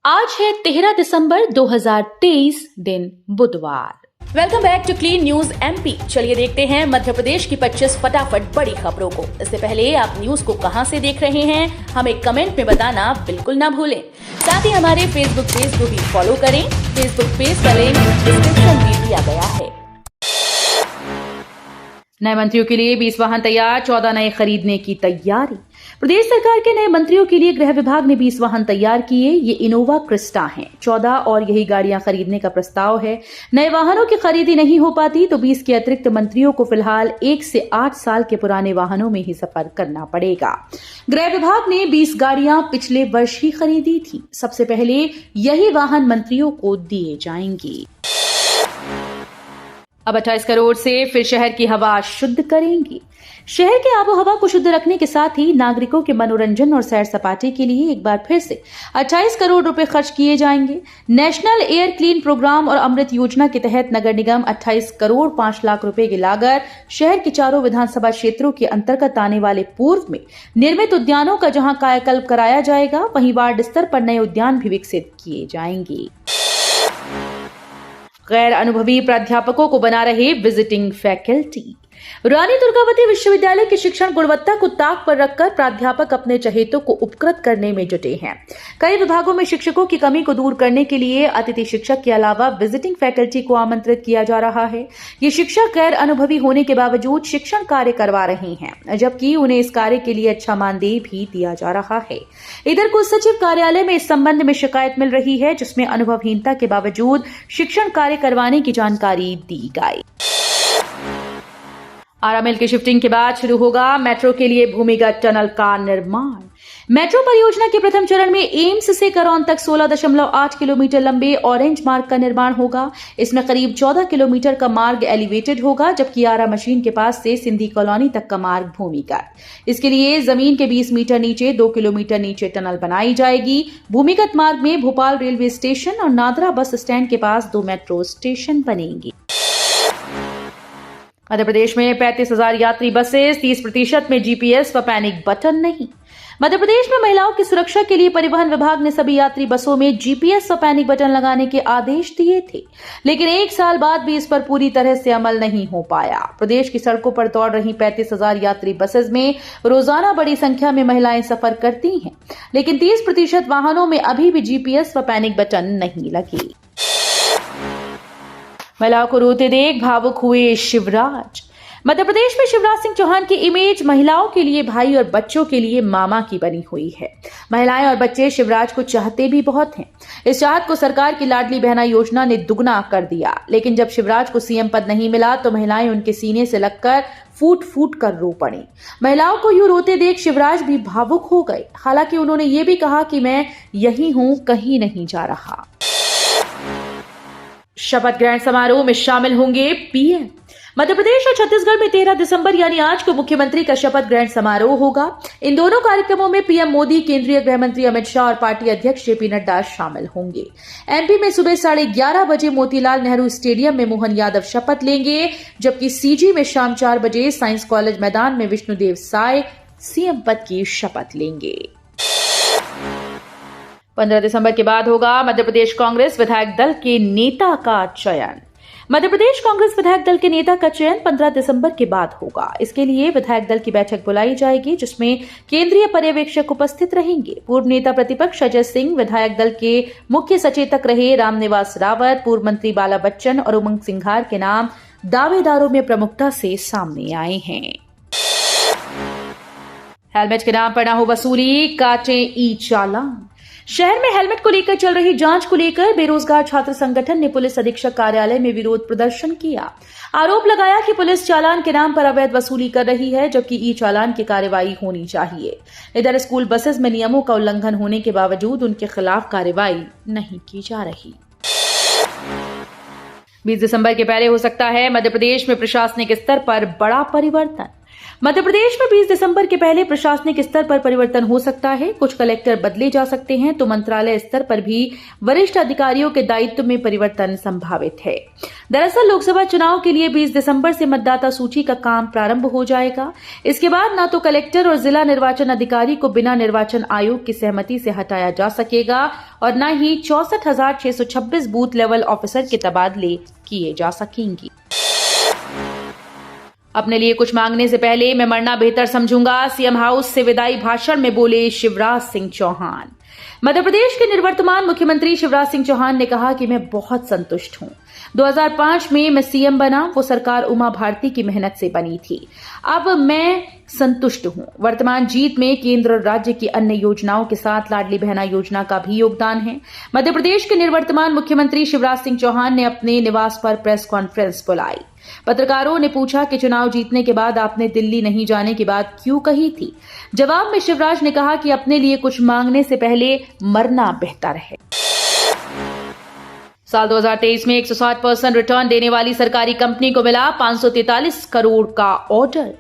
आज है 13 दिसंबर 2023 दिन बुधवार। Welcome back to clean news MP. चलिए देखते हैं मध्य प्रदेश की 25 फटाफट बड़ी खबरों को। इससे पहले आप न्यूज को कहां से देख रहे हैं हमें कमेंट में बताना बिल्कुल ना भूलें। साथ ही हमारे फेसबुक पेज को भी फॉलो करें। फेसबुक पेज का लिंक डिस्क्रिप्शन में दिया गया है। नए मंत्रियों के लिए 20 वाहन तैयार, 14 नए खरीदने की तैयारी। प्रदेश सरकार के नए मंत्रियों के लिए गृह विभाग ने 20 वाहन तैयार किए। ये इनोवा क्रिस्टा हैं। 14 और यही गाड़ियां खरीदने का प्रस्ताव है। नए वाहनों की खरीदी नहीं हो पाती तो 20 के अतिरिक्त मंत्रियों को फिलहाल 1 से 8 साल के पुराने वाहनों में ही सफर करना पड़ेगा। गृह विभाग ने 20 गाड़ियां पिछले वर्ष ही खरीदी थी। सबसे पहले यही वाहन मंत्रियों को दिए जाएंगे। अब 28 करोड़ से फिर शहर की हवा शुद्ध करेंगे। शहर की आबोहवा को शुद्ध रखने के साथ ही नागरिकों के मनोरंजन और सैर सपाटे के लिए एक बार फिर से 28 करोड़ रुपए खर्च किए जाएंगे। नेशनल एयर क्लीन प्रोग्राम और अमृत योजना के तहत नगर निगम 28 करोड़ 5 लाख रुपए की लागत शहर के चारों विधानसभा क्षेत्रों के अंतर्गत आने वाले पूर्व में निर्मित उद्यानों का जहां कायाकल्प कराया जाएगा, वहीं वार्ड स्तर पर नए उद्यान भी विकसित किए जाएंगे। गैर अनुभवी प्राध्यापकों को बना रहे विजिटिंग फैकल्टी। रानी दुर्गावती विश्वविद्यालय की शिक्षण गुणवत्ता को ताक पर रखकर प्राध्यापक अपने चहेतों को उपकृत करने में जुटे हैं। कई विभागों में शिक्षकों की कमी को दूर करने के लिए अतिथि शिक्षक के अलावा विजिटिंग फैकल्टी को आमंत्रित किया जा रहा है। ये शिक्षक गैर अनुभवी होने के बावजूद शिक्षण कार्य करवा रहे हैं, जबकि उन्हें इस कार्य के लिए अच्छा मानदेय भी दिया जा रहा है। इधर कुल सचिव कार्यालय में इस संबंध में शिकायत मिल रही है, जिसमें अनुभवहीनता के बावजूद शिक्षण कार्य करवाने की जानकारी दी गई। आरएमएल की शिफ्टिंग के बाद शुरू होगा मेट्रो के लिए भूमिगत टनल का निर्माण। मेट्रो परियोजना के प्रथम चरण में एम्स से करौन तक 16.8 किलोमीटर लंबे ऑरेंज मार्ग का निर्माण होगा। इसमें करीब 14 किलोमीटर का मार्ग एलिवेटेड होगा, जबकि आरा मशीन के पास से सिंधी कॉलोनी तक का मार्ग भूमिगत। इसके लिए जमीन के 20 मीटर नीचे 2 किलोमीटर नीचे टनल बनाई जाएगी। भूमिगत मार्ग में भोपाल रेलवे स्टेशन और नादरा बस स्टैंड के पास 2 मेट्रो स्टेशन बनेंगे। मध्य प्रदेश में 35,000 यात्री बसेस, 30% में जीपीएस व पैनिक बटन नहीं। मध्य प्रदेश में महिलाओं की सुरक्षा के लिए परिवहन विभाग ने सभी यात्री बसों में जीपीएस व पैनिक बटन लगाने के आदेश दिए थे, लेकिन 1 साल बाद भी इस पर पूरी तरह से अमल नहीं हो पाया। प्रदेश की सड़कों पर दौड़ रही 35,000 यात्री बसेस में रोजाना बड़ी संख्या में महिलाएं सफर करती हैं, लेकिन 30% वाहनों में अभी भी जीपीएस व पैनिक बटन नहीं लगे। महिलाओं को रोते देख भावुक हुए शिवराज। मध्य प्रदेश में शिवराज सिंह चौहान की इमेज महिलाओं के लिए भाई और बच्चों के लिए मामा की बनी हुई है। महिलाएं और बच्चे शिवराज को चाहते भी बहुत हैं। इस चाहत को सरकार की लाडली बहना योजना ने दुगना कर दिया, लेकिन जब शिवराज को सीएम पद नहीं मिला तो महिलाएं उनके सीने से लगकर फूट फूट कर रो पड़ी। महिलाओं को यूं रोते देख शिवराज भी भावुक हो गए। हालांकि उन्होंने ये भी कहा कि मैं यही हूं, कहीं नहीं जा रहा। शपथ ग्रहण समारोह में शामिल होंगे पीएम। मध्य प्रदेश और छत्तीसगढ़ में 13 दिसंबर यानी आज को मुख्यमंत्री का शपथ ग्रहण समारोह होगा। इन दोनों कार्यक्रमों में पीएम मोदी, केंद्रीय गृह मंत्री अमित शाह और पार्टी अध्यक्ष जेपी नड्डा शामिल होंगे। एमपी में सुबह 11:30 बजे मोतीलाल नेहरू स्टेडियम में मोहन यादव शपथ लेंगे, जबकि सीजी में शाम 4 बजे साइंस कॉलेज मैदान में विष्णुदेव साय सीएम पद की शपथ लेंगे। 15 दिसंबर के बाद होगा मध्य प्रदेश कांग्रेस विधायक दल के नेता का चयन। मध्य प्रदेश कांग्रेस विधायक दल के नेता का चयन 15 दिसंबर के बाद होगा। इसके लिए विधायक दल की बैठक बुलाई जाएगी, जिसमें केंद्रीय पर्यवेक्षक उपस्थित रहेंगे। पूर्व नेता प्रतिपक्ष अजय सिंह, विधायक दल के मुख्य सचेतक रहे रामनिवास रावत, पूर्व मंत्री बाला बच्चन और उमंग सिंघार के नाम दावेदारों में प्रमुखता से सामने आए हैं। हेलमेट के नाम पर न हो वसूली, काटे ई चालान। शहर में हेलमेट को लेकर चल रही जांच को लेकर बेरोजगार छात्र संगठन ने पुलिस अधीक्षक कार्यालय में विरोध प्रदर्शन किया। आरोप लगाया कि पुलिस चालान के नाम पर अवैध वसूली कर रही है, जबकि ई चालान की कार्रवाई होनी चाहिए। इधर स्कूल बसेस में नियमों का उल्लंघन होने के बावजूद उनके खिलाफ कार्रवाई नहीं की जा रही। 20 दिसंबर के पहले हो सकता है मध्य प्रदेश में प्रशासनिक स्तर पर बड़ा परिवर्तन। मध्य प्रदेश में 20 दिसंबर के पहले प्रशासनिक स्तर पर परिवर्तन हो सकता है। कुछ कलेक्टर बदले जा सकते हैं तो मंत्रालय स्तर पर भी वरिष्ठ अधिकारियों के दायित्व में परिवर्तन संभावित है। दरअसल लोकसभा चुनाव के लिए 20 दिसंबर से मतदाता सूची का काम प्रारंभ हो जाएगा। इसके बाद न तो कलेक्टर और जिला निर्वाचन अधिकारी को बिना निर्वाचन आयोग की सहमति से हटाया जा सकेगा और न ही 64,626 बूथ लेवल ऑफिसर के तबादले किए जा सकेंगे। अपने लिए कुछ मांगने से पहले मैं मरना बेहतर समझूंगा, सीएम हाउस से विदाई भाषण में बोले शिवराज सिंह चौहान। मध्य प्रदेश के निवर्तमान मुख्यमंत्री शिवराज सिंह चौहान ने कहा कि मैं बहुत संतुष्ट हूं। 2005 में मैं सीएम बना, वो सरकार उमा भारती की मेहनत से बनी थी। अब मैं संतुष्ट हूं। वर्तमान जीत में केंद्र और राज्य की अन्य योजनाओं के साथ लाडली बहना योजना का भी योगदान है। मध्य प्रदेश के निवर्तमान मुख्यमंत्री शिवराज सिंह चौहान ने अपने निवास पर प्रेस कॉन्फ्रेंस बुलाई। पत्रकारों ने पूछा कि चुनाव जीतने के बाद आपने दिल्ली नहीं जाने की बात क्यों कही थी। जवाब में शिवराज ने कहा कि अपने लिए कुछ मांगने से पहले मरना बेहतर है। साल 2023 में 160% रिटर्न देने वाली सरकारी कंपनी को मिला 543 करोड़ का ऑर्डर।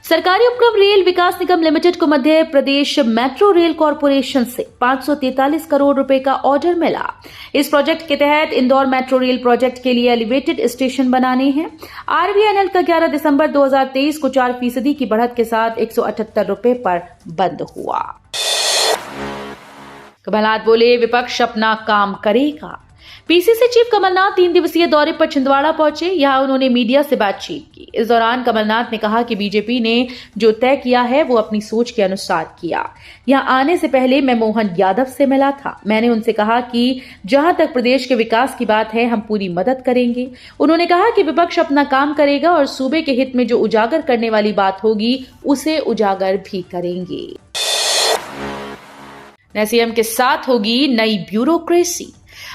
सरकारी उपक्रम रेल विकास निगम लिमिटेड को Madhya Pradesh metro rail corporation से 543 करोड़ रुपए का ऑर्डर मिला। इस प्रोजेक्ट के तहत इंदौर मेट्रो रेल प्रोजेक्ट के लिए एलिवेटेड स्टेशन बनाने हैं। आरवीएनएल का 11 दिसंबर 2023 को 4% की बढ़त के साथ 178 रुपए पर बंद हुआ। कमलनाथ बोले विपक्ष अपना काम करेगा। पीसीसी चीफ कमलनाथ 3 दिवसीय दौरे पर छिंदवाड़ा पहुंचे। यहां उन्होंने मीडिया से बातचीत की। इस दौरान कमलनाथ ने कहा कि बीजेपी ने जो तय किया है वो अपनी सोच के अनुसार किया। यहां आने से पहले मैं मोहन यादव से मिला था। मैंने उनसे कहा कि जहां तक प्रदेश के विकास की बात है हम पूरी मदद करेंगे। उन्होंने कहा कि विपक्ष अपना काम करेगा और सूबे के हित में जो उजागर करने वाली बात होगी उसे उजागर भी करेंगे। नए सीएम के साथ होगी नई ब्यूरोक्रेसी।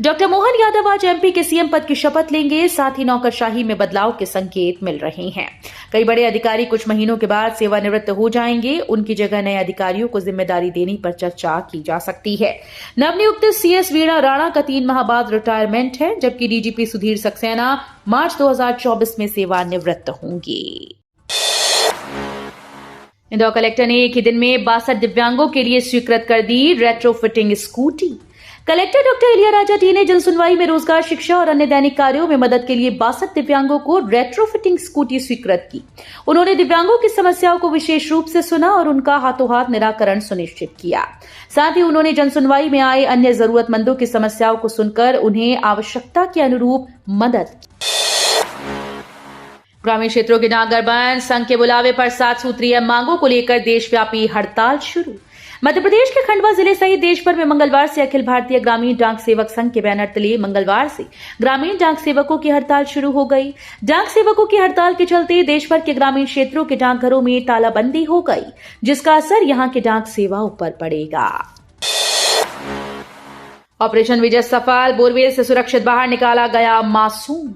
डॉक्टर मोहन यादव आज एमपी के सीएम पद की शपथ लेंगे। साथ ही नौकरशाही में बदलाव के संकेत मिल रहे हैं। कई बड़े अधिकारी कुछ महीनों के बाद सेवानिवृत्त हो जाएंगे। उनकी जगह नए अधिकारियों को जिम्मेदारी देने पर चर्चा की जा सकती है। नवनियुक्त सीएस वीणा राणा का 3 माह बाद रिटायरमेंट है, जबकि डीजीपी सुधीर सक्सेना मार्च 2024 में सेवानिवृत्त होंगे। इंदौर कलेक्टर ने एक ही दिन में 62 दिव्यांगों के लिए स्वीकृत कर दी रेट्रोफिटिंग स्कूटी। कलेक्टर डॉक्टर इलिया राजा टी ने जनसुनवाई में रोजगार, शिक्षा और अन्य दैनिक कार्यों में मदद के लिए 62 दिव्यांगों को रेट्रोफिटिंग स्कूटी स्वीकृत की। उन्होंने दिव्यांगों की समस्याओं को विशेष रूप से सुना और उनका हाथों हाथ निराकरण सुनिश्चित किया। साथ ही उन्होंने जनसुनवाई में आए अन्य जरूरतमंदों की समस्याओं को सुनकर उन्हें आवश्यकता के अनुरूप मदद की। ग्रामीण क्षेत्रों के नागरबंद संघ के बुलावे पर 7 सूत्रीय मांगों को लेकर देशव्यापी हड़ताल शुरू। मध्य प्रदेश के खंडवा जिले सहित देश भर में मंगलवार से अखिल भारतीय ग्रामीण डाक सेवक संघ के बैनर तले मंगलवार से ग्रामीण डाक सेवकों की हड़ताल शुरू हो गई। डाक सेवकों की हड़ताल के चलते देश भर के ग्रामीण क्षेत्रों के डाकघरों में तालाबंदी हो गई, जिसका असर यहां के डाक सेवाओं पर पड़ेगा। ऑपरेशन विजय सफल, बोरवेल से सुरक्षित बाहर निकाला गया मासूम।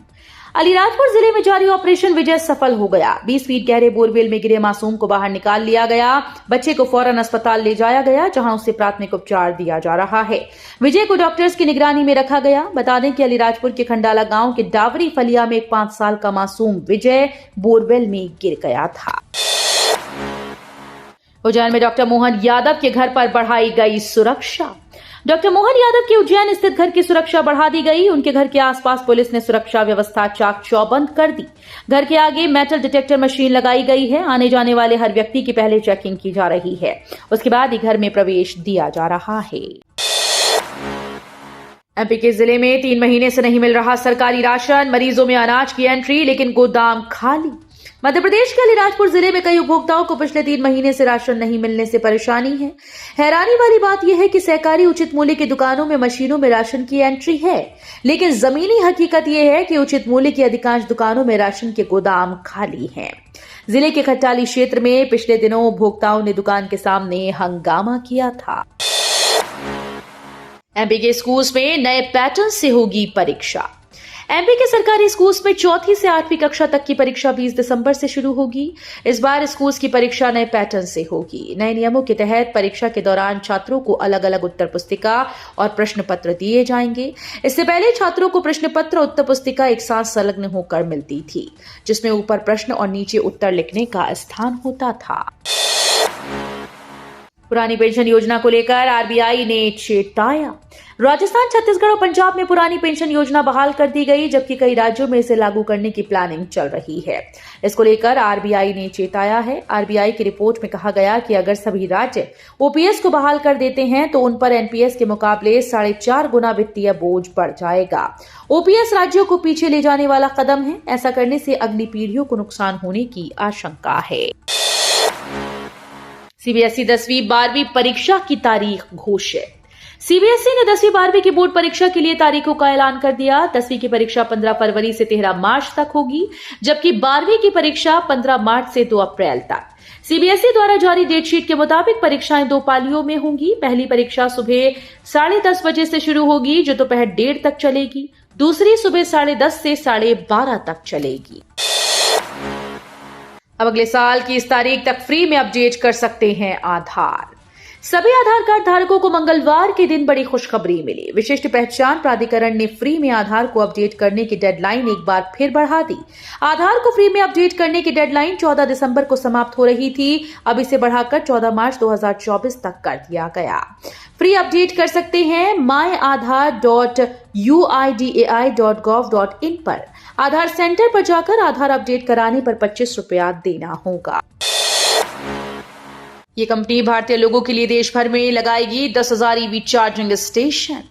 अलीराजपुर जिले में जारी ऑपरेशन विजय सफल हो गया। 20 फीट गहरे बोरवेल में गिरे मासूम को बाहर निकाल लिया गया। बच्चे को फौरन अस्पताल ले जाया गया, जहां उसे प्राथमिक उपचार दिया जा रहा है। विजय को डॉक्टर्स की निगरानी में रखा गया। बता दें कि अलीराजपुर के खंडाला गांव के डावरी फलिया में एक 5 साल का मासूम विजय बोरवेल में गिर गया था। उज्जैन में डॉक्टर मोहन यादव के घर पर बढ़ाई गई सुरक्षा। डॉक्टर मोहन यादव के उज्जैन स्थित घर की सुरक्षा बढ़ा दी गई। उनके घर के आसपास पुलिस ने सुरक्षा व्यवस्था चाक चौबंद कर दी। घर के आगे मेटल डिटेक्टर मशीन लगाई गई है। आने जाने वाले हर व्यक्ति की पहले चेकिंग की जा रही है, उसके बाद ही घर में प्रवेश दिया जा रहा है। एमपी के जिले में 3 महीने से नहीं मिल रहा सरकारी राशन। मरीजों में अनाज की एंट्री, लेकिन गोदाम खाली। मध्य प्रदेश के अलीराजपुर जिले में कई उपभोक्ताओं को पिछले 3 महीने से राशन नहीं मिलने से परेशानी है। हैरानी वाली बात यह है कि सहकारी उचित मूल्य की दुकानों में मशीनों में राशन की एंट्री है, लेकिन जमीनी हकीकत यह है कि उचित मूल्य की अधिकांश दुकानों में राशन के गोदाम खाली हैं। जिले के खट्टाली क्षेत्र में पिछले दिनों उपभोक्ताओं ने दुकान के सामने हंगामा किया था। एमपी के स्कूल्स में नए पैटर्न से होगी परीक्षा। एमपी के सरकारी स्कूल्स में 4वीं से 8वीं कक्षा तक की परीक्षा 20 दिसंबर से शुरू होगी। इस बार स्कूल्स की परीक्षा नए पैटर्न से होगी। नए नियमों के तहत परीक्षा के दौरान छात्रों को अलग अलग उत्तर पुस्तिका और प्रश्न पत्र दिए जाएंगे। इससे पहले छात्रों को प्रश्न पत्र और उत्तर पुस्तिका एक साथ संलग्न होकर मिलती थी, जिसमें ऊपर प्रश्न और नीचे उत्तर लिखने का स्थान होता था। पुरानी पेंशन योजना को लेकर आरबीआई ने चेताया। राजस्थान, छत्तीसगढ़ और पंजाब में पुरानी पेंशन योजना बहाल कर दी गई, जबकि कई राज्यों में इसे लागू करने की प्लानिंग चल रही है। इसको लेकर आरबीआई ने चेताया है। आरबीआई की रिपोर्ट में कहा गया कि अगर सभी राज्य ओपीएस को बहाल कर देते हैं तो उन पर एनपीएस के मुकाबले 4.5 गुना वित्तीय बोझ बढ़ जाएगा। ओपीएस राज्यों को पीछे ले जाने वाला कदम है। ऐसा करने से अगली पीढ़ियों को नुकसान होने की आशंका है। सीबीएसई 10वीं 12वीं परीक्षा की तारीख घोषित। सीबीएसई ने 10वीं 12वीं की बोर्ड परीक्षा के लिए तारीखों का ऐलान कर दिया। 10वीं की परीक्षा 15 फरवरी से 13 मार्च तक होगी, जबकि 12वीं की परीक्षा 15 मार्च से 2 अप्रैल तक। सीबीएसई द्वारा जारी डेटशीट के मुताबिक परीक्षाएं 2 पालियों में होंगी। पहली परीक्षा सुबह 10:30 बजे से शुरू होगी, जो दोपहर 1:30 तक चलेगी। दूसरी सुबह 10:30 से 12:30 तक चलेगी। अब अगले साल की इस तारीख तक फ्री में अपडेट कर सकते हैं आधार। सभी आधार कार्ड धारकों को मंगलवार के दिन बड़ी खुशखबरी मिली। विशिष्ट पहचान प्राधिकरण ने फ्री में आधार को अपडेट करने की डेडलाइन एक बार फिर बढ़ा दी। आधार को फ्री में अपडेट करने की डेडलाइन 14 दिसंबर को समाप्त हो रही थी। अब इसे बढ़ाकर 14 मार्च 2024 तक कर दिया गया। फ्री अपडेट कर सकते हैं myaadhar.uidai.gov.in पर। आधार सेंटर पर जाकर आधार अपडेट कराने पर 25 रुपया देना होगा। ये कंपनी भारतीय लोगों के लिए देश भर में लगाएगी 10,000 EV charging station.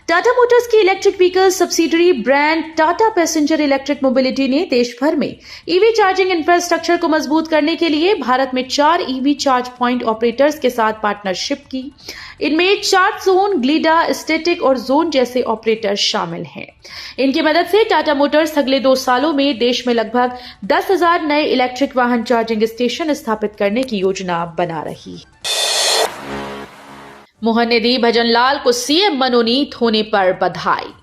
Tata Motors की electric vehicle subsidiary brand Tata Passenger Electric Mobility ने देश भर में ईवी चार्जिंग इंफ्रास्ट्रक्चर को मजबूत करने के लिए भारत में 4 ईवी चार्ज पॉइंट ऑपरेटर्स के साथ पार्टनरशिप की। इनमें चार्ज जोन, ग्लिडा, स्टैटिक और जोन जैसे ऑपरेटर शामिल हैं। इनकी मदद से टाटा मोटर्स अगले 2 सालों में देश में लगभग 10,000 नए इलेक्ट्रिक वाहन चार्जिंग स्टेशन स्थापित करने की योजना बना रही है। मोहन ने दी भजनलाल को सीएम मनोनीत होने पर बधाई।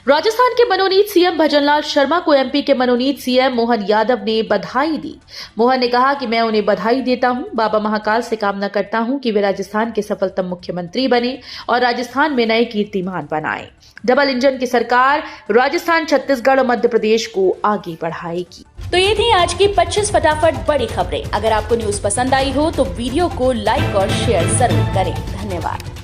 राजस्थान के मनोनीत सीएम भजनलाल शर्मा को एमपी के मनोनीत सीएम मोहन यादव ने बधाई दी। मोहन ने कहा कि मैं उन्हें बधाई देता हूं। बाबा महाकाल से कामना करता हूं कि वे राजस्थान के सफलतम मुख्यमंत्री बने और राजस्थान में नए कीर्तिमान बनाएं। डबल इंजन की सरकार राजस्थान, छत्तीसगढ़ और मध्य प्रदेश को आगे बढ़ाएगी। तो ये थी आज की 25 फटाफट बड़ी खबरें। अगर आपको न्यूज पसंद आई हो तो वीडियो को लाइक और शेयर जरूर करें। धन्यवाद।